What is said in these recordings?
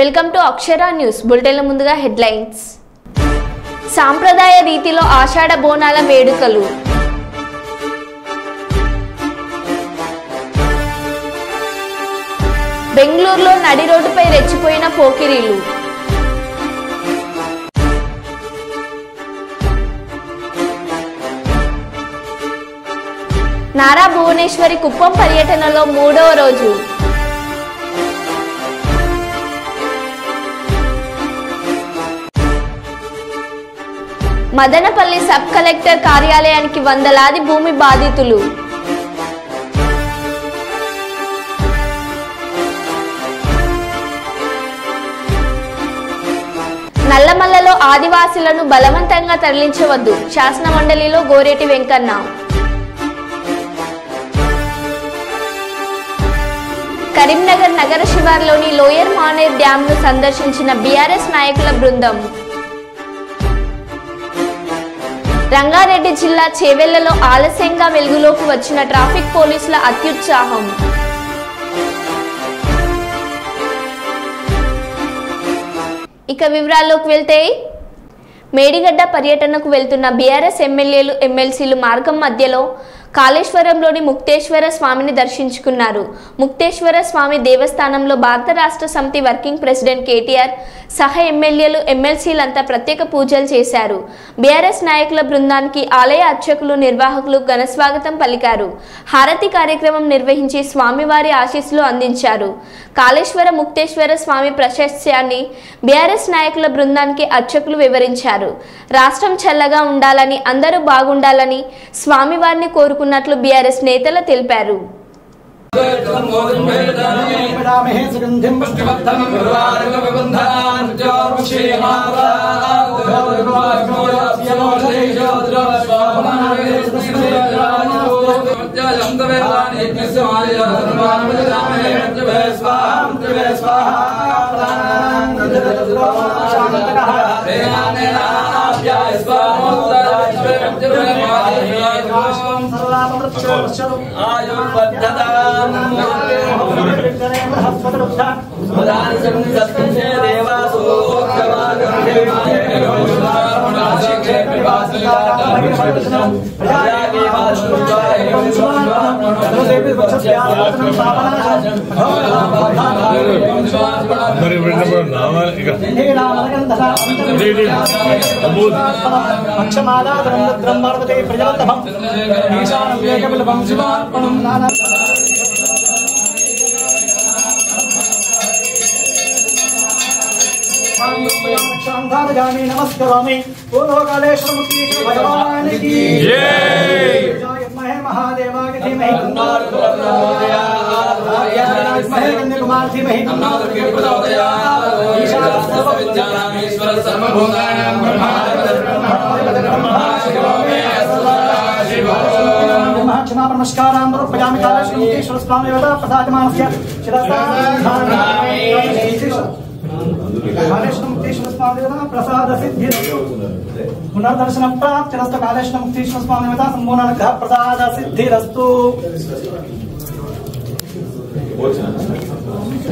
Welcome to Akshara news బులెటిన్ల ముందుగా headlines. సాంప్రదాయ రీతిలో ఆషాఢ బోనాల వేడుకలు. బెంగళూరులో నడి రోడ్డుపై రెచ్చిపోయిన పోకిరీలు. నారా భువనేశ్వరి కుప్పం పర్యటనలో 3వ రోజు. మదనపల్లి సబ్ కలెక్టర్ కార్యాలయానికి వందలాది భూమి బాధితులు. నల్లమల్లలో ఆదివాసీలను బలవంతంగా తరలించవద్దు, శాసన మండలిలో గోరేటి వెంకన్న. కరీంనగర్ నగర శివార్లోని లోయర్ మానేర్ డ్యాంను సందర్శించిన బీఆర్ఎస్ నాయకుల బృందం. రంగారెడ్డి జిల్లా చేవెళ్లలో ఆలస్యంగా వెలుగులోకి వచ్చిన ట్రాఫిక్ పోలీసుల అత్యుత్సాహం. ఇక వివరాల్లోకి వెళ్తే, మేడిగడ్డ పర్యటనకు వెళ్తున్న బీఆర్ఎస్ ఎమ్మెల్యేలు ఎమ్మెల్సీలు మార్గం మధ్యలో కాళేశ్వరంలోని ముక్తేశ్వర స్వామిని దర్శించుకున్నారు. ముక్తేశ్వర స్వామి దేవస్థానంలో భారత రాష్ట్ర సమితి వర్కింగ్ ప్రెసిడెంట్ కేటీఆర్ సహా ఎమ్మెల్యేలు ఎమ్మెల్సీలంతా ప్రత్యేక పూజలు చేశారు. బీఆర్ఎస్ నాయకుల బృందానికి ఆలయ అర్చకులు నిర్వాహకులు ఘనస్వాగతం పలికారు. హారతి కార్యక్రమం నిర్వహించి స్వామివారి ఆశీస్సులు అందించారు. కాళేశ్వర ముక్తేశ్వర స్వామి ప్రశస్యాన్ని బీఆర్ఎస్ నాయకుల బృందానికి అర్చకులు వివరించారు. రాష్ట్రం చల్లగా ఉండాలని, అందరూ బాగుండాలని స్వామివారిని కోరుకున్నట్లు బీఆర్ఎస్ నేతలు తెలిపారు. नमस्करोमि बोलो कालेश्वर मुक्तेश्वर भगवान की जय। महादेवाय धीमहि कन्याकुमार धीमहि क्षमा नमस्कारां समर्पयामि कालेश्वर मुक्तेश्वर स्वामी प्रसादमानस्य शिरसा कालेश्वर मुक्तेश्वर स्वामी प्रसाद सिद्धि पुनर्दर्शन प्राप्तिरस्तु कालेश्वर मुक्तेश्वर स्वामी संपूर्ण प्रसाद सिद्धिरस्तु।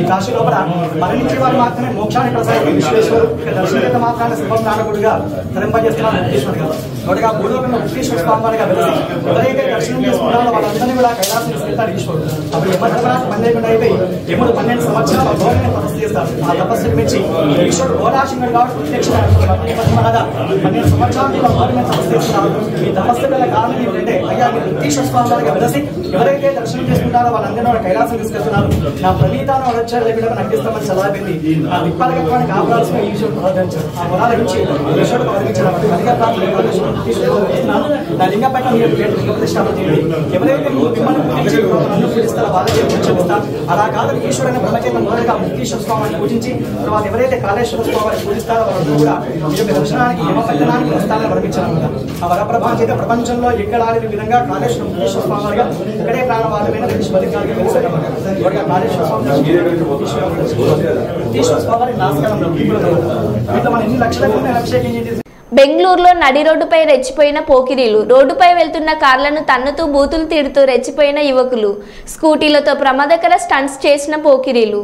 ఈ కాశీ లోపల మరణించే వారు మాత్రమే మోక్షాన్ని ప్రసాదించే విశ్వేశ్వరు దర్శనత మాత్రాన్ని శుభనారకుడిగా తరింపజేస్తున్నారు ముక్తేశ్వర్ గారు. ఒకటిగా భూలోకంలో ముక్తేశ్వర స్వామి వారిగా వెలిసి ఎవరైతే దర్శనం చేసుకున్నారో వాళ్ళందరినీ కూడా కైలాసం తీసుకెళ్తారు ఈశ్వరుడు. అప్పుడు యమధర్మరాజు పన్నెండు అయిపోయి యముడు 12 సంవత్సరాల ఘోరమైన తపస్సు చేస్తారు. ఆ తపస్సును మించి ఈశ్వరుడు ఘోరాశంకుడు కాబట్టి ప్రత్యక్షంగా 12 సంవత్సరాలు ఘోరమైన తపస్సు చేస్తున్నారు. ఈ తపస్సు గల కారణం ఏంటంటే అయ్యా ముక్తేశ్వర స్వామి వారిగా వెలిసి ఎవరైతే దర్శనం చేసుకుంటారో వాళ్ళందరినీ కూడా కైలాసం తీసుకెళ్తున్నారు. నా ప్రణీతాను నటిస్తామని చదివింది. ఆ విప్పాలకత్వాన్ని కాపాడాల్సిన ఈశ్వరుడు ప్రార్థించారు. ఆ వరాల నుంచి ఈశ్వరుడు వర్ణించారు. నా లింగ పైన మీరు ప్రతిష్టాపన చేయండి. ఎవరైతే నన్ను పూజిస్తారో వాళ్ళకే పూజిస్తారు. అలా కాదు ఈశ్వరుని బ్రహ్మచేత మొదలుగా ముక్తేశ్వర స్వామిని పూజించి తర్వాత ఎవరైతే కాళేశ్వర స్వామిని పూజిస్తారో వాళ్ళందరూ కూడా ఈ యొక్క దర్శనానికి యమపట్టణానికి వస్తారని వర్ణించారు. ఆ వరప్రభా చేత ప్రపంచంలో ఎక్కడ ఆడిన విధంగా కాళేశ్వర ముక్తేశ్వర స్వామి వారిగా ఇక్కడే ప్రాణవాదమైన బలిగారిగా వెలిసారు. కాళేశ్వర స్వామి బెంగళూరులో నడి రోడ్డుపై రెచ్చిపోయిన పోకిరీలు. రోడ్డుపై వెళ్తున్న కార్లను తన్నుతూ బూతులు తిడుతూ రెచ్చిపోయిన యువకులు. స్కూటీలతో ప్రమాదకర స్టంట్స్ చేసిన పోకిరీలు.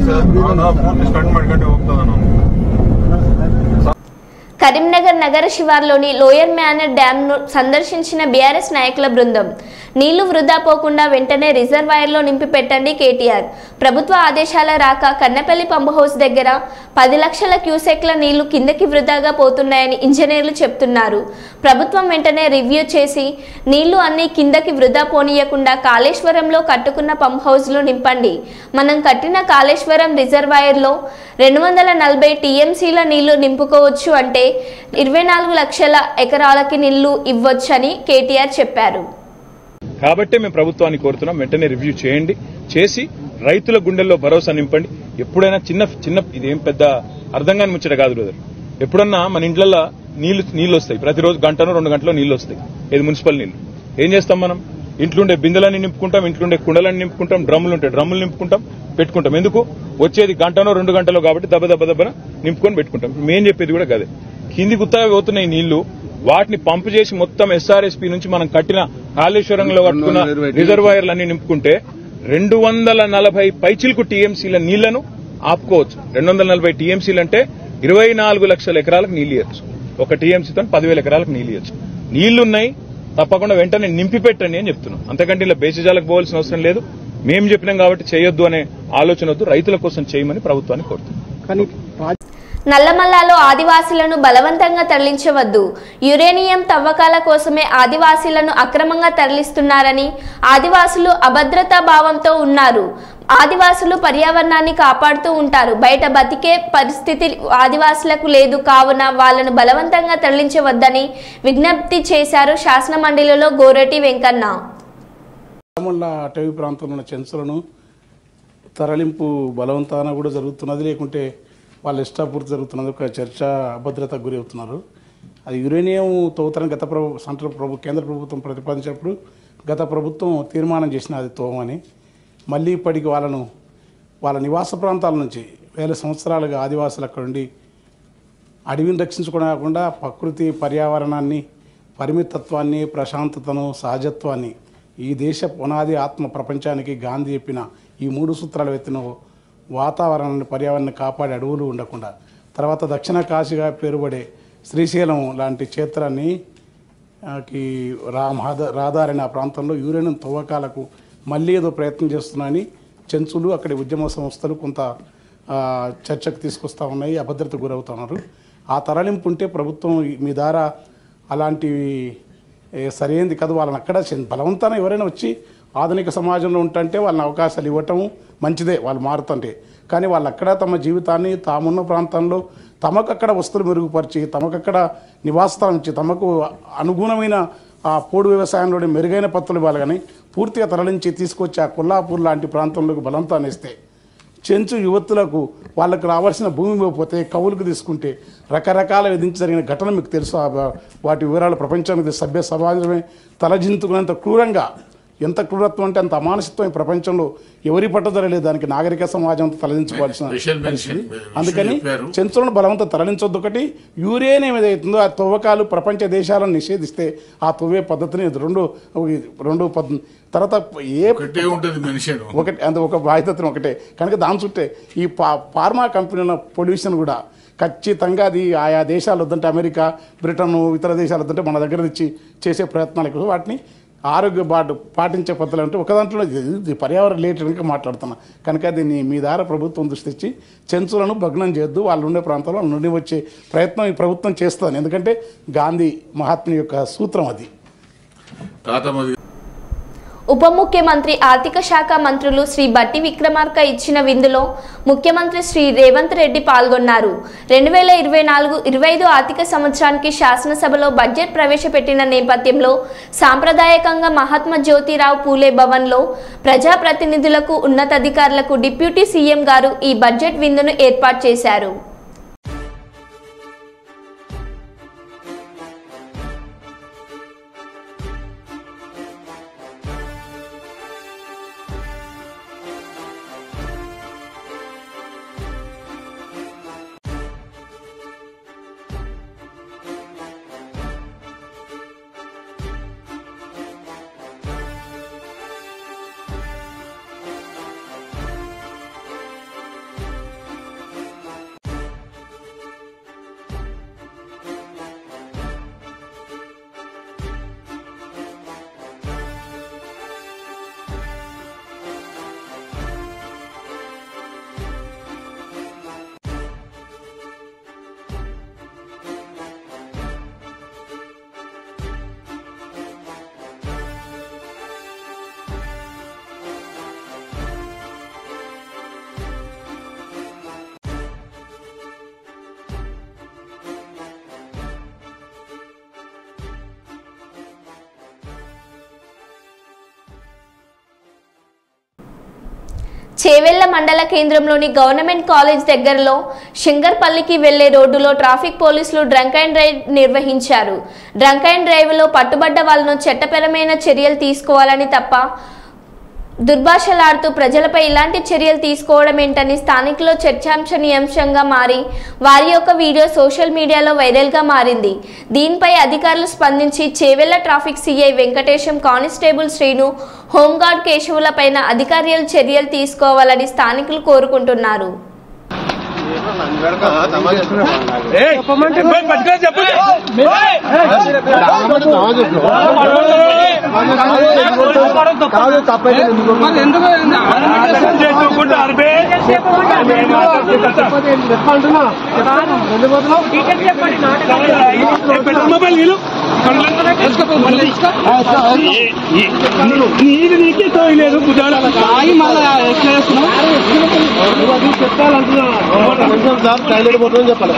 ಪೂರ್ತಿ ಸ್ಟಂಟ್ ಮಾಡ್ಕೊಂಡು ಹೋಗ್ತದ ನಾವು. కరీంనగర్ నగర శివార్లోని లోయర్ మ్యానర్ డ్యాంను సందర్శించిన బీఆర్ఎస్ నాయకుల బృందం. నీళ్లు వృధా పోకుండా వెంటనే రిజర్వాయర్లో నింపి పెట్టండి కేటీఆర్. ప్రభుత్వ ఆదేశాల రాక కన్నెపల్లి పంప్ హౌస్ దగ్గర 10 లక్షల క్యూసెక్ల నీళ్లు కిందకి వృధాగా పోతున్నాయని ఇంజనీర్లు చెప్తున్నారు. ప్రభుత్వం వెంటనే రివ్యూ చేసి నీళ్లు అన్నీ కిందకి వృధా పోనీయకుండా కాళేశ్వరంలో కట్టుకున్న పంప్ హౌస్లో నింపండి. మనం కట్టిన కాళేశ్వరం రిజర్వాయర్లో 240 టీఎంసీల నీళ్లు నింపుకోవచ్చు అంటే 24 లక్షల ఎకరాలకి నీళ్లు ఇవ్వొచ్చని కేటీఆర్ చెప్పారు. కాబట్టి మేము ప్రభుత్వాన్ని కోరుతున్నాం, వెంటనే రివ్యూ చేయండి, చేసి రైతుల గుండెల్లో భరోసా నింపండి. ఎప్పుడైనా చిన్న ఇదేం పెద్ద అర్థం కాని ముచ్చట కాదు బ్రదర్. ఎప్పుడన్నా మన ఇండ్లలో నీళ్లు వస్తాయి, ప్రతిరోజు గంటనో 2 గంటలో నీళ్లు వస్తాయి. ఇది మున్సిపల్ నీళ్లు. ఏం చేస్తాం మనం? ఇంట్లుండే బిందెలన్నీ నింపుకుంటాం, ఇంట్లుండే కుండలన్నీ నింపుకుంటాం, డ్రమ్ములు నింపుకుంటాం, పెట్టుకుంటాం. ఎందుకు? వచ్చేది గంటనో 2 గంటలో కాబట్టి దెబ్బన నింపుకొని పెట్టుకుంటాం. మేం చెప్పేది కూడా కదే. కింది గుత్తగా పోతున్నాయి నీళ్లు, వాటిని పంపు చేసి మొత్తం ఎస్ఆర్ఎస్పీ నుంచి మనం కట్టిన కాళేశ్వరంలో కట్టుకున్న రిజర్వాయర్లన్నీ నింపుకుంటే 240 పైచిలకు టీఎంసీల నీళ్లను ఆపుకోవచ్చు. 240 టీఎంసీలు అంటే 24 లక్షల ఎకరాలకు నీళ్లు ఇవ్వచ్చు. ఒక టీఎంసీతో 10,000 ఎకరాలకు నీళ్లు ఇవ్వచ్చు. నీళ్లున్నాయి, తప్పకుండా వెంటనే నింపి పెట్టండి అని చెప్తున్నాం. అంతకంటే ఇలా బేసిజాలకు పోవాల్సిన అవసరం లేదు. మేము చెప్పినాం కాబట్టి చేయొద్దు అనే ఆలోచన వద్దు, రైతుల కోసం చేయమని ప్రభుత్వాన్ని కోరుతున్నాం. నల్లమల్లాలో ఆదివాసీలను బలవంతంగా తరలించవద్దు. యురేనియం తవ్వకాల కోసమే ఆదివాసీలను అక్రమంగా తరలిస్తున్నారని, ఆదివాసులు అభద్రతా భావంతో ఉన్నారు. ఆదివాసులు పర్యావరణాన్ని కాపాడుతూ ఉంటారు. బయట బతికే పరిస్థితి ఆదివాసులకు లేదు. కావున వాళ్లను బలవంతంగా తరలించవద్దని విజ్ఞప్తి చేశారు శాసన మండలిలో గోరటి వెంకన్న. అటవీ ప్రాంతంలో ఉన్న చెంచులను తరలింపు బలవంతాన కూడా జరుగుతున్నది, లేకుంటే వాళ్ళ ఇష్టాపూర్తి జరుగుతున్నది. ఒక చర్చ అభద్రతకు గురి అవుతున్నారు. అది యురేనియం తవ్వుతారని కేంద్ర ప్రభుత్వం ప్రతిపాదించినప్పుడు గత ప్రభుత్వం తీర్మానం చేసిన అది తోమని. మళ్ళీ ఇప్పటికి వాళ్ళ నివాస ప్రాంతాల నుంచి వేల సంవత్సరాలుగా ఆదివాసులు అక్కడ ఉండి అడవిని రక్షించుకోవడం కాకుండా ప్రకృతి పర్యావరణాన్ని, పరిమితత్వాన్ని, ప్రశాంతతను, సహజత్వాన్ని, ఈ దేశ పునాది ఆత్మ ప్రపంచానికి గాంధీ చెప్పిన ఈ 3 సూత్రాలు ఎత్తిన వాతావరణాన్ని, పర్యావరణాన్ని కాపాడే అడవులు ఉండకుండా, తర్వాత దక్షిణ కాశీగా పేరుపడే శ్రీశైలం లాంటి క్షేత్రాన్ని రాధారని ఆ ప్రాంతంలో యురేనియం తవ్వకాలకు మళ్ళీ ఏదో ప్రయత్నం చేస్తున్నాయని చెంచులు, అక్కడి ఉద్యమ సంస్థలు కొంత చర్చకు తీసుకొస్తా ఉన్నాయి, అభద్రతకు గురవుతున్నారు. ఆ తరలింపు ఉంటే ప్రభుత్వం మీ ద్వారా అలాంటివి సరైనది కాదు. వాళ్ళని అక్కడ బలవంతాన ఎవరైనా వచ్చి ఆధునిక సమాజంలో ఉంటుంటే వాళ్ళని అవకాశాలు ఇవ్వటం మంచిదే, వాళ్ళు మారుతుంటే. కానీ వాళ్ళు అక్కడ తమ జీవితాన్ని తామున్న ప్రాంతంలో తమకక్కడ వస్తువులు మెరుగుపరిచి, తమకక్కడ నివాసస్థలం ఇచ్చి, తమకు అనుగుణమైన ఆ పోడు వ్యవసాయంలోని మెరుగైన పత్తులు ఇవ్వాలి. కానీ పూర్తిగా తరలించి తీసుకొచ్చి ఆ కొల్లాపూర్ లాంటి ప్రాంతంలోకి బలవంతాన్ని ఇస్తే చెంచు యువతులకు వాళ్ళకు రావాల్సిన భూమి ఇవ్వకపోతే కవులకు తీసుకుంటే రకరకాల విధించి జరిగిన ఘటన మీకు తెలుసు. వాటి వివరాలు ప్రపంచానికి సభ్య సమాజమే తలజింతుకునేంత క్రూరంగా, ఎంత క్రూరత్వం అంటే అంత అమానుషత్వం ఈ ప్రపంచంలో ఎవరి పట్టుదల లేదు. దానికి నాగరిక సమాజం తరలించుకోవాల్సిన పరిస్థితి. అందుకని చెంచులను బలవంతం తరలించొద్దు. ఒకటి, యురేనియం ఏదైతుందో ఆ తవ్వకాలు ప్రపంచ దేశాలను నిషేధిస్తే ఆ తవ్వే పద్ధతిని రెండు తర్వాత ఒకటి అంత ఒక బాధ్యతను ఒకటే కనుక దాని చుట్టే ఈ ఫార్మా కంపెనీల పొల్యూషన్ కూడా ఖచ్చితంగా అది ఆయా దేశాలు వద్దంటే అమెరికా, బ్రిటన్, ఇతర దేశాలు వద్దంటే మన దగ్గర తెచ్చి చేసే ప్రయత్నాలకు వాటిని ఆరోగ్య పాటించే పద్ధతులు అంటే ఒక దాంట్లో పర్యావరణ రిలేటెడ్గా మాట్లాడుతున్నా. కనుక దీన్ని మీ ద్వారా ప్రభుత్వం దృష్టి ఇచ్చి చెంచులను భగ్నం చేయొద్దు. వాళ్ళు ఉండే ప్రాంతాల్లో నుండి వచ్చే ప్రయత్నం ఈ ప్రభుత్వం చేస్తుంది. ఎందుకంటే గాంధీ మహాత్ముని యొక్క సూత్రం అది. ఉప ముఖ్యమంత్రి ఆర్థిక శాఖ మంత్రులు శ్రీ బట్టి విక్రమార్క ఇచ్చిన విందులో ముఖ్యమంత్రి శ్రీ రేవంత్ రెడ్డి పాల్గొన్నారు. 2024-25 ఆర్థిక సంవత్సరానికి శాసనసభలో బడ్జెట్ ప్రవేశపెట్టిన నేపథ్యంలో సాంప్రదాయకంగా మహాత్మా జ్యోతిరావు పూలే భవన్లో ప్రజాప్రతినిధులకు, ఉన్నతాధికారులకు డిప్యూటీ సీఎం గారు ఈ బడ్జెట్ విందును ఏర్పాటు చేశారు. చేవెళ్ల మండల కేంద్రంలోని గవర్నమెంట్ కాలేజ్ దగ్గరలో శంకర్పల్లికి వెళ్లే రోడ్డులో ట్రాఫిక్ పోలీసులు డ్రంక్ అండ్ డ్రైవ్ నిర్వహించారు. డ్రంక్ అండ్ డ్రైవ్ లో పట్టుబడ్డ వాళ్లను చట్టపరమైన చర్యలు తీసుకోవాలని తప్ప దుర్భాషలాడుతూ ప్రజలపై ఇలాంటి చర్యలు తీసుకోవడం ఏంటని స్థానికులు చర్చాంశనీయాంశంగా మారి వారి యొక్క వీడియో సోషల్ మీడియాలో వైరల్గా మారింది. దీనిపై అధికారులు స్పందించి Chevella traffic CI Venkatesham, constable Srinu, home guard కేశవులపైన అధికారులు చర్యలు తీసుకోవాలని స్థానికులు కోరుకుంటున్నారు. నీకే తోయలేదు సార్ టైలెట్ పోతుందని చెప్పాలి.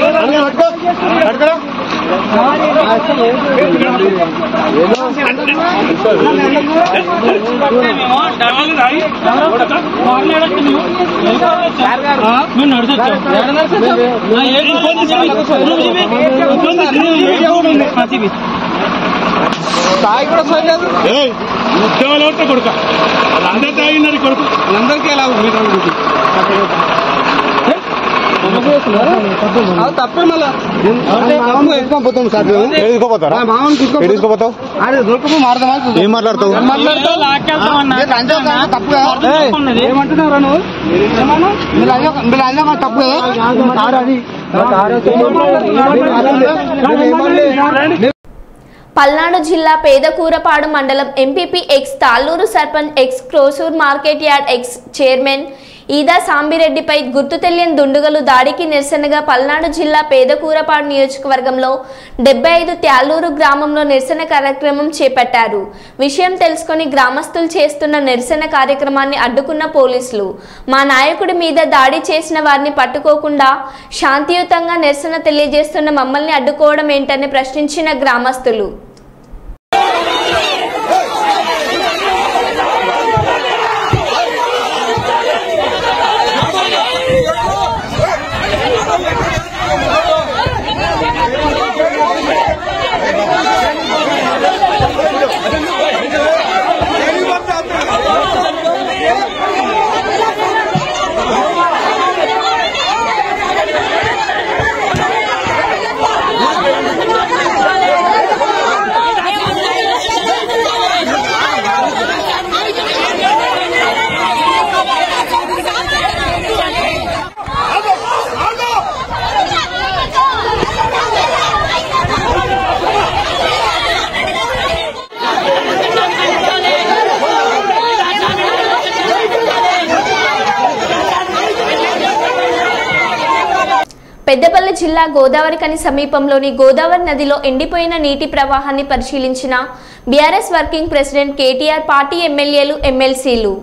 తాగి కూడా సరిలేదు ఉద్యోగాలు కొడుక అందరూ తాగినారు కొడుకు అందరికీ ఎలా తప్పే మళ్ళా పోతాం సార్. తీసుకోపోతావు ఏం మాట్లాడతావు? ఏమంటున్నారా నువ్వు? తప్పు పల్నాడు జిల్లా పేదకూరపాడు మండలం MPP ex Talluru sarpanch ex Krosuru market yard ex chairman Eeda సాంబిరెడ్డిపై గుర్తు తెలియని దుండగులు దాడికి నిరసనగా పల్నాడు జిల్లా పేదకూరపాడు నియోజకవర్గంలో 75 త్యాళ్ళూరు గ్రామంలో నిరసన కార్యక్రమం చేపట్టారు. విషయం తెలుసుకుని గ్రామస్తులు చేస్తున్న నిరసన కార్యక్రమాన్ని అడ్డుకున్న పోలీసులు మా నాయకుడి మీద దాడి చేసిన వారిని పట్టుకోకుండా శాంతియుతంగా నిరసన తెలియజేస్తున్న మమ్మల్ని అడ్డుకోవడం ఏంటని ప్రశ్నించిన గ్రామస్తులు పెద్దపల్లి జిల్లా గోదావరికని సమీపంలోని గోదావరి నదిలో ఎండిపోయిన నీటి ప్రవాహాన్ని పరిశీలించిన BRS working president KTR, party ఎమ్మెల్యేలు, ఎమ్మెల్సీలు.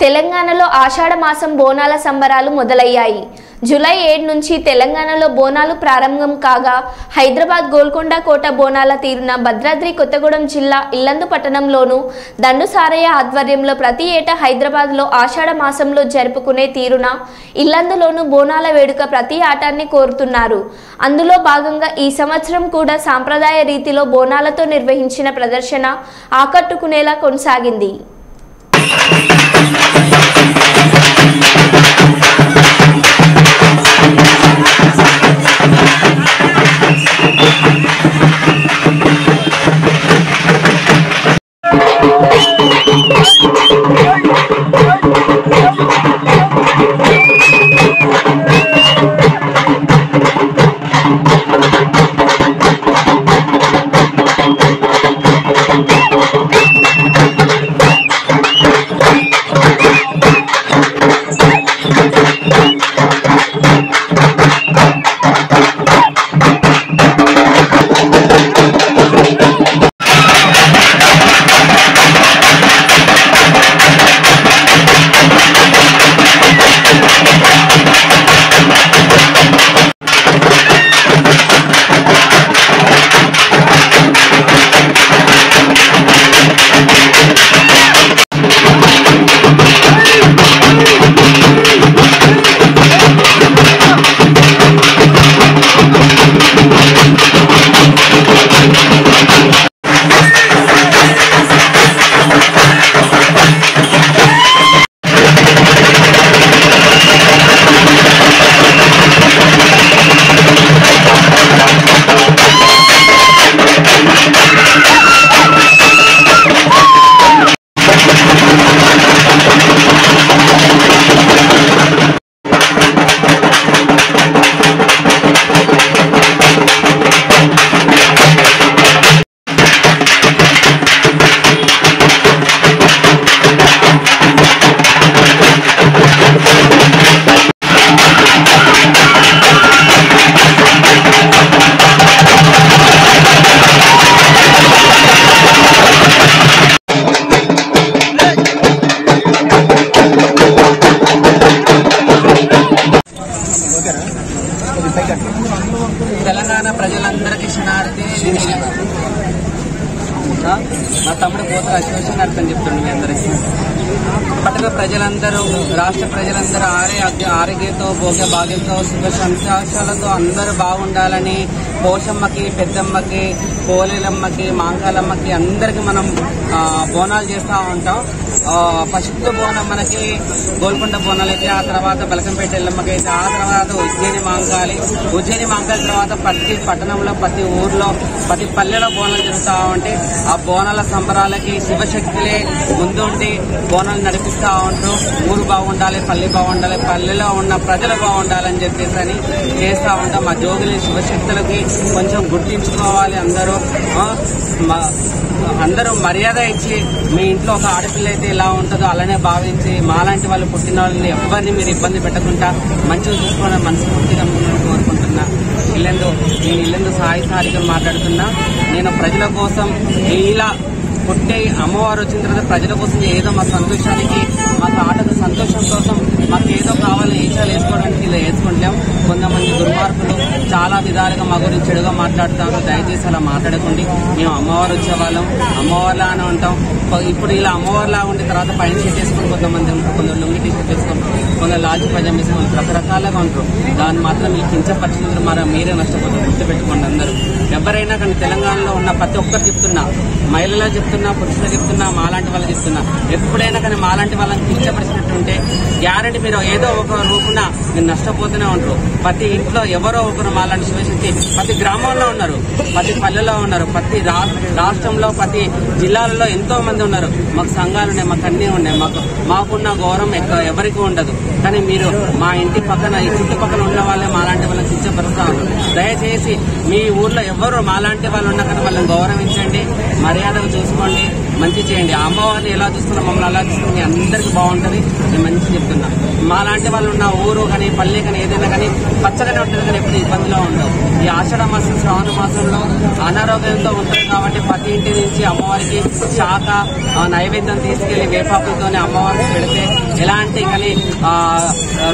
తెలంగాణలో ఆషాఢ మాసం బోనాల సంబరాలు మొదలయ్యాయి. జూలై 7 నుంచి తెలంగాణలో బోనాలు ప్రారంభం కాగా హైదరాబాద్ గోల్కొండ కోట బోనాల తీరున భద్రాద్రి కొత్తగూడెం జిల్లా ఇల్లందు పట్టణంలోను దండు సారయ్య ఆధ్వర్యంలో ప్రతి ఏటా హైదరాబాద్లో ఆషాఢ మాసంలో జరుపుకునే తీరున ఇల్లందులోను బోనాల వేడుక ప్రతి ఆటాన్ని కోరుతున్నారు. అందులో భాగంగా ఈ సంవత్సరం కూడా సాంప్రదాయ రీతిలో బోనాలతో నిర్వహించిన ప్రదర్శన ఆకట్టుకునేలా కొనసాగింది. తెలంగాణ ప్రజలందరికీ శనార్థి మా తమ్ముడు పోతల అశోక్ గారు చెప్తుండే మీ అందరికీ పట్టణ ప్రజలందరూ రాష్ట్ర ప్రజలందరూ ఆరోగ్యంతో భోగ్య భాగ్యంతో సుఖ సంతోషాలతో అందరూ బాగుండాలని పోషమ్మకి పెద్దమ్మకి పోలేలమ్మకి మాంకాలమ్మకి అందరికీ మనం బోనాలు చేస్తూ ఉంటాం. ఫస్ట్ బోనం మనకి గోల్కొండ బోనాలు అయితే, ఆ తర్వాత బలకంపేట ఎల్లమ్మకి అయితే, ఆ తర్వాత ఉజ్జయిని మాంకాలి తర్వాత ప్రతి పట్టణంలో ప్రతి ఊర్లో ప్రతి పల్లెలో బోనాలు జరుగుతూ ఉంటే ఆ బోనాల సంబరాలకి శివశక్తులే ముందుండి బోనాలు నడిపిస్తూ ఉంటారు. ఊరు బాగుండాలి, పల్లె బాగుండాలి, పల్లెలో ఉన్న ప్రజలు బాగుండాలని చెప్పేసి అని చేస్తూ ఉంటాం. మా జోగులు శివశక్తులకి కొంచెం గుర్తించుకోవాలి. అందరూ మర్యాద ఇచ్చి మీ ఇంట్లో ఒక ఆడపిల్ల అయితే ఎలా ఉంటుందో అలానే భావించి మాలాంటి వాళ్ళు పుట్టిన వాళ్ళని ఎవరిని మీరు ఇబ్బంది పెట్టకుండా మంచిగా చూసుకోవాలని మనస్ఫూర్తిగా కోరుకుంటున్నా. నేను ఇల్లందు సాయి సారిగా మాట్లాడుతున్నా. నేను ప్రజల కోసం ఇలా పుట్టే అమ్మవారు వచ్చిన తర్వాత ప్రజల కోసం ఏదో మా సంతోషానికి మా ఆటకు సంతోషం కోసం మాకు ఏదో కావాలని ఈసాలు వేసుకోవడానికి ఇలా వేసుకుంటాం. కొంతమంది దుర్మార్గులు చాలా విధాలుగా మా గురించి చెడుగా మాట్లాడుతారు. దయచేసి అలా మాట్లాడకండి. మేము అమ్మవారు వచ్చేవాళ్ళం, అమ్మవారిలా అని ఉంటాం. ఇప్పుడు ఇలా అమ్మవారిలా ఉండి తర్వాత పైన షీట్ వేసుకుని కొంతమంది ఉంటారు, కొందరు లొంగి టీ షర్ట్ వేసుకుంటారు, కొందరు లాల్చి పైజామా వేసుకుంటారు, రకరకాలుగా ఉంటారు. దాన్ని మాత్రం మీకు కించపరిచినందుకు మీరే నష్టపోతారు. గుర్తుపెట్టుకోండి అందరూ. ఎవరైనా కానీ తెలంగాణలో ఉన్న ప్రతి ఒక్కరు చెప్తున్నా, మహిళలు చెప్తున్నా, పురుషులు చెప్తున్నా, మాలాంటి వాళ్ళు చెప్తున్నా, ఎప్పుడైనా కానీ మాలాంటి వాళ్ళని కించపరిచినట్టుంటే గ్యారెంటీ మీరు ఏదో ఒక రూపున మీరు నష్టపోతూనే ఉంటారు. ప్రతి ఇంట్లో ఎవరో ఒకరు మాలాంటి శివశక్తి ప్రతి గ్రామంలో ఉన్నారు, ప్రతి పల్లెలో ఉన్నారు, ప్రతి రాష్ట్రంలో ప్రతి జిల్లాలలో ఎంతో మంది ఉన్నారు. మాకు సంఘాలు ఉన్నాయి, మాకు అన్నీ ఉన్నాయి. మాకున్న గౌరవం ఎవరికి ఉండదు. కానీ మీరు మా ఇంటి పక్కన ఈ చుట్టుపక్కల ఉన్న వాళ్ళే మాలాంటి వాళ్ళని కించపరుస్తా ఉంటారు. దయచేసి మీ ఊర్లో ఎవరు మాలాంటి వాళ్ళు ఉన్నా కానీ వాళ్ళని గౌరవించండి, మర్యాదగా చూసుకోండి, మంచి చేయండి. అమ్మవారిని ఎలా చూస్తున్నా మమ్మల్ని అలా చూసుకుని మీ అందరికీ బాగుంటుంది. నేను మంచి చెప్తున్నా. మాలాంటి వాళ్ళు ఉన్న ఊరు కానీ పల్లె కానీ ఏదైనా కానీ పచ్చగానే ఉంటుంది, కానీ ఎప్పుడు ఇబ్బందిలో ఉండవు. ఈ ఆషాఢ మాసం శ్రావణ మాసంలో అనారోగ్యంతో ఉంటుంది కాబట్టి ప్రతి ఇంటి నుంచి అమ్మవారికి శాఖ నైవేద్యం తీసుకెళ్లి వేపాకులతోనే అమ్మవారికి పెడితే ఎలాంటి కానీ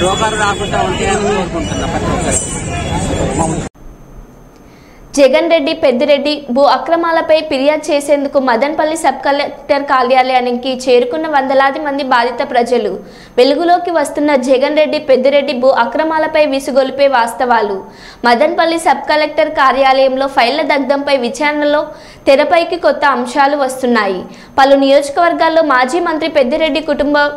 రోగాలు రాకుండా ఉంటాయని కోరుకుంటున్నా ప్రతి ఒక్కరు. జగన్ రెడ్డి పెద్దిరెడ్డి భూ అక్రమాలపై ఫిర్యాదు చేసేందుకు మదనపల్లి సబ్ కలెక్టర్ కార్యాలయానికి చేరుకున్న వందలాది మంది బాధిత ప్రజలు. వెలుగులోకి వస్తున్న జగన్ రెడ్డి పెద్దిరెడ్డి భూ అక్రమాలపై విసుగొలిపే వాస్తవాలు. మదనపల్లి సబ్ కలెక్టర్ కార్యాలయంలో ఫైళ్ల దగ్ధంపై విచారణలో తెరపైకి కొత్త అంశాలు వస్తున్నాయి. పలు నియోజకవర్గాల్లో మాజీ మంత్రి పెద్దిరెడ్డి కుటుంబం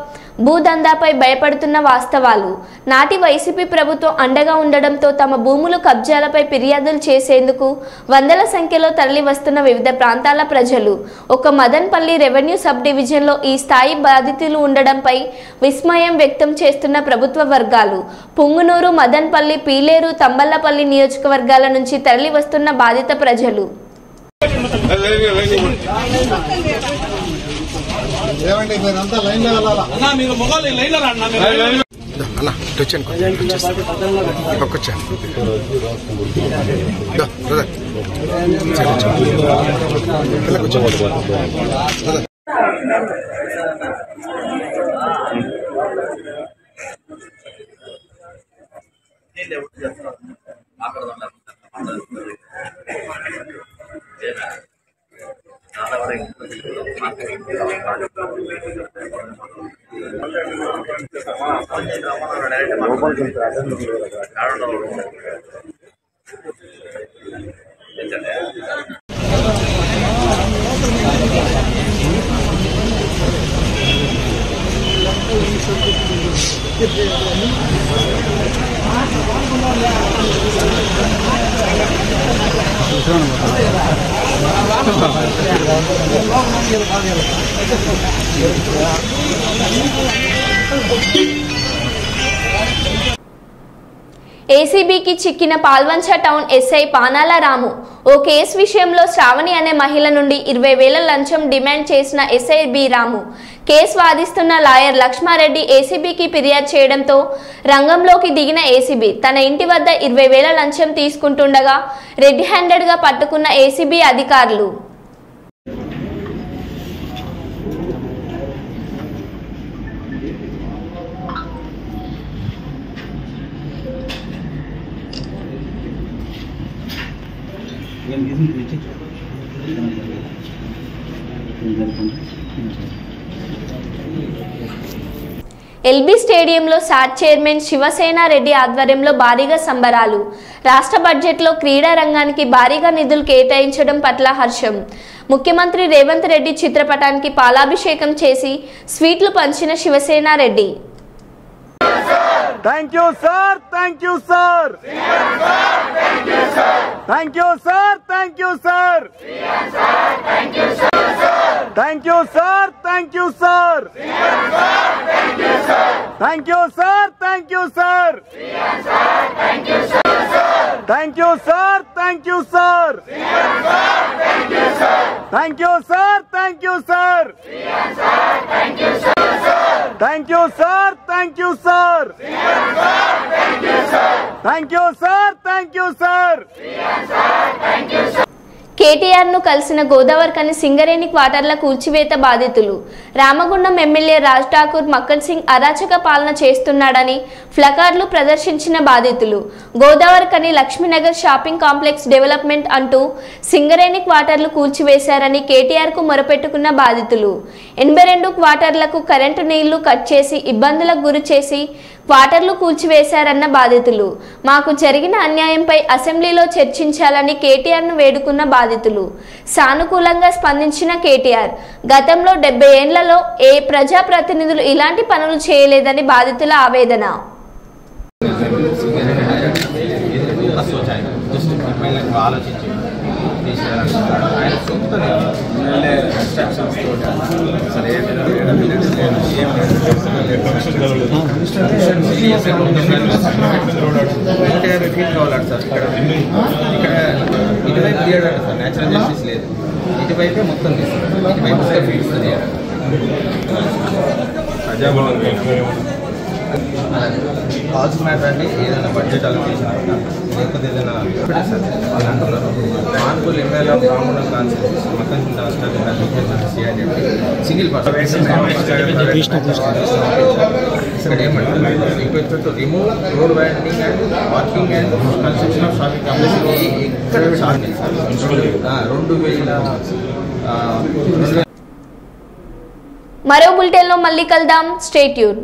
భూదందాపై భయపడుతున్న వాస్తవాలు. నాటి వైసీపీ ప్రభుత్వం అండగా ఉండడంతో తమ భూములు కబ్జాలపై ఫిర్యాదులు చేసేందుకు వందల సంఖ్యలో తరలి వస్తున్న వివిధ ప్రాంతాల ప్రజలు. ఒక మదనపల్లి రెవెన్యూ సబ్ డివిజన్లో ఈ స్థాయి బాధితులు ఉండడంపై విస్మయం వ్యక్తం చేస్తున్న ప్రభుత్వ వర్గాలు. పుంగునూరు, మదనపల్లి, పీలేరు, తంబళ్లపల్లి నియోజకవర్గాల నుంచి తరలి వస్తున్న బాధిత ప్రజలు. ఏమండి మీరంతా లైన్ లో వెళ్ళాలా? మీరు మొగాలు లైన్ లో రండి అన్న వచ్చాను ఏసీబీకి చిక్కిన పాల్వంచ టౌన్ ఎస్ఐ పానాల రాము. ఓ కేసు విషయంలో శ్రావణి అనే మహిళ నుండి 20,000 లంచం డిమాండ్ చేసిన ఎస్ఐ బి రాము. కేసు వాదిస్తున్న లాయర్ లక్ష్మారెడ్డి ఏసీబీకి ఫిర్యాదు చేయడంతో రంగంలోకి దిగిన ఏసీబీ తన ఇంటి వద్ద 20,000 లంచం తీసుకుంటుండగా రెడ్ హ్యాండెడ్గా పట్టుకున్న ఏసీబీ అధికారులు. ఎల్బీ స్టేడియంలో సాట్ చైర్మన్ శివసేన రెడ్డి ఆధ్వర్యంలో భారీగా సంబరాలు. రాష్ట్ర బడ్జెట్లో క్రీడా రంగానికి భారీగా నిధులు కేటాయించడం పట్ల హర్షం. ముఖ్యమంత్రి రేవంత్ రెడ్డి చిత్రపటానికి పాలాభిషేకం చేసి స్వీట్లు పంచిన Shiv Sena Reddy. Thank you, sir. Thank you, sir. Thank you, sir. Thank you, sir. Thank you, sir. Thank you, sir. Thank you, sir. Thank you, sir. Thank you, sir. Thank you, sir. Thank you, sir. Thank you, sir. Thank you, sir. Thank you, sir. Thank you, sir. Thank you, sir. Thank you, sir. Thank you, sir. Thank you, sir. KTR ను కలిసిన గోదావరికని సింగరేణి క్వార్టర్ల కూల్చివేత బాధితులు. Ramagundam MLA Raj Thakur Makkan Singh అరాచక పాలన చేస్తున్నాడని ఫ్లకార్డులు ప్రదర్శించిన బాధితులు. Godavarikhani Lakshmi Nagar shopping complex development అంటూ సింగరేణి క్వార్టర్లు కూల్చివేశారని కేటీఆర్ కు మొరపెట్టుకున్న బాధితులు. 82 క్వార్టర్లకు కరెంటు నీళ్లు కట్ చేసి ఇబ్బందులకు గురి చేసి క్వార్టర్లు కూల్చివేశారన్న బాధితులు. మాకు జరిగిన అన్యాయంపై అసెంబ్లీలో చర్చించాలని కేటీఆర్ను వేడుకున్న బాధితులు. సానుకూలంగా స్పందించిన కేటీఆర్ గతంలో 70 ఏళ్లలో ఏ ప్రజాప్రతినిధులు ఇలాంటి పనులు చేయలేదని బాధితుల ఆవేదన. ఇక్కడ ఇటువైపు తీయడండి సార్, న్యాచురల్ జస్టిస్ లేదు. ఇటువైపే మొత్తం తీస్తారు, ఇటువైపు మొత్తం ఫీల్డ్స్ తీయాలి. కాల్స్ మ్యాటర్ అండి, ఏదైనా బడ్జెట్ అలొకేషన్ లేకపోతే ఏదైనా సార్ వాళ్ళు అంటున్నారు మాన్పూల్ ఎమ్మెల్యే రామగుండం కాన్స్టిట్యూన్సీ మొత్తం సింగిల్ పర్సన్ ఇక్కడ ఏమంటారు request to remove road winding and parking and construction of shopping complex. ఎక్కడ షాపింగ్ సార్ 2000 మరో బులెటిన్లో మళ్ళీ కలుద్దాం. Stay tune.